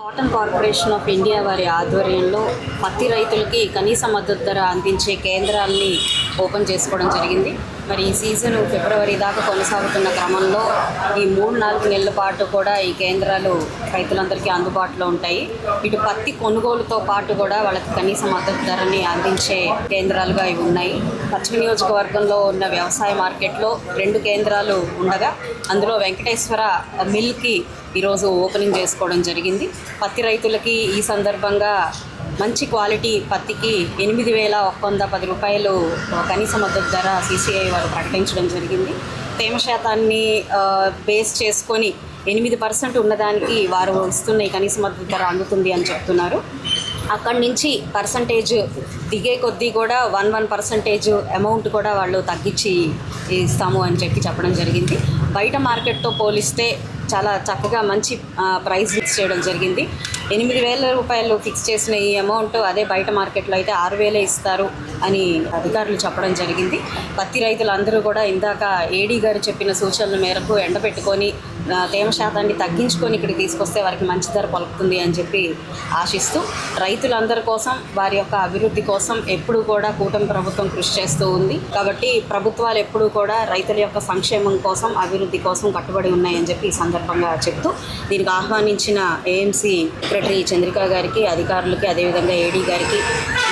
Cotton corporation of India వారి ఆధ్వర్యంలో పత్తి రైతులకి కనీస మద్దతు ధర అందించే కేంద్రాల్ని ఓపెన్ చేసుకోవడం జరిగింది. మరి ఈ సీజన్ ఫిబ్రవరి దాకా కొనసాగుతున్న క్రమంలో ఈ 3-4 నెలల పాటు కూడా ఈ కేంద్రాలు రైతులందరికీ అందుబాటులో ఉంటాయి. ఇటు పత్తి కొనుగోలుతో పాటు కూడా వాళ్ళకి కనీస మద్దతు ధరని అందించే కేంద్రాలుగా ఇవి ఉన్నాయి. పశ్చిమ నియోజకవర్గంలో ఉన్న వ్యవసాయ మార్కెట్లో 2 కేంద్రాలు ఉండగా అందులో వెంకటేశ్వర మిల్కి ఈరోజు ఓపెనింగ్ చేసుకోవడం జరిగింది. పత్తి రైతులకి ఈ సందర్భంగా మంచి క్వాలిటీ పత్తికి 8,110 రూపాయలు కనీస మద్దతు ధర CCI వారు ప్రకటించడం జరిగింది. తేమ శాతాన్ని బేస్ చేసుకొని 8% ఉన్నదానికి వారు ఇస్తున్న ఈ కనీస మద్దతు ధర అందుతుంది అని చెప్తున్నారు. అక్కడి నుంచి పర్సంటేజ్ దిగే కొద్దీ కూడా 1% అమౌంట్ కూడా వాళ్ళు తగ్గించి ఇస్తాము అని చెప్పడం జరిగింది. బయట మార్కెట్తో పోలిస్తే చాలా చక్కగా మంచి ప్రైస్ ఫిక్స్ చేయడం జరిగింది. 8,000 రూపాయలు ఫిక్స్ చేసిన ఈ అమౌంట్ అదే బయట మార్కెట్లో అయితే 6,000 ఇస్తారు అని అధికారులు చెప్పడం జరిగింది. పత్తి రైతులందరూ కూడా ఇందాక ఏడీ గారు చెప్పిన సూచనల మేరకు ఎండబెట్టుకొని తేమ శాతాన్ని తగ్గించుకొని ఇక్కడికి తీసుకొస్తే వారికి మంచి ధర పలుకుతుంది అని చెప్పి ఆశిస్తూ రైతులందరి కోసం వారి యొక్క అభివృద్ధి కోసం ఎప్పుడూ కూడా కూటమి ప్రభుత్వం కృషి చేస్తూ ఉంది. కాబట్టి ప్రభుత్వాలు ఎప్పుడూ కూడా రైతుల యొక్క సంక్షేమం కోసం అభివృద్ధి కోసం కట్టుబడి ఉన్నాయని చెప్పి ఈ సందర్భంగా చెప్తూ దీనికి ఆహ్వానించిన AMC సెక్రటరీ చంద్రిక గారికి, అధికారులకి, అదేవిధంగా ఏడీ గారికి,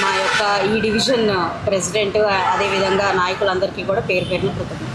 మా యొక్క ఈ డివిజన్ ప్రెసిడెంట్, అదేవిధంగా నాయకులందరికీ కూడా పేరు పేరున కృతజ్ఞతలు.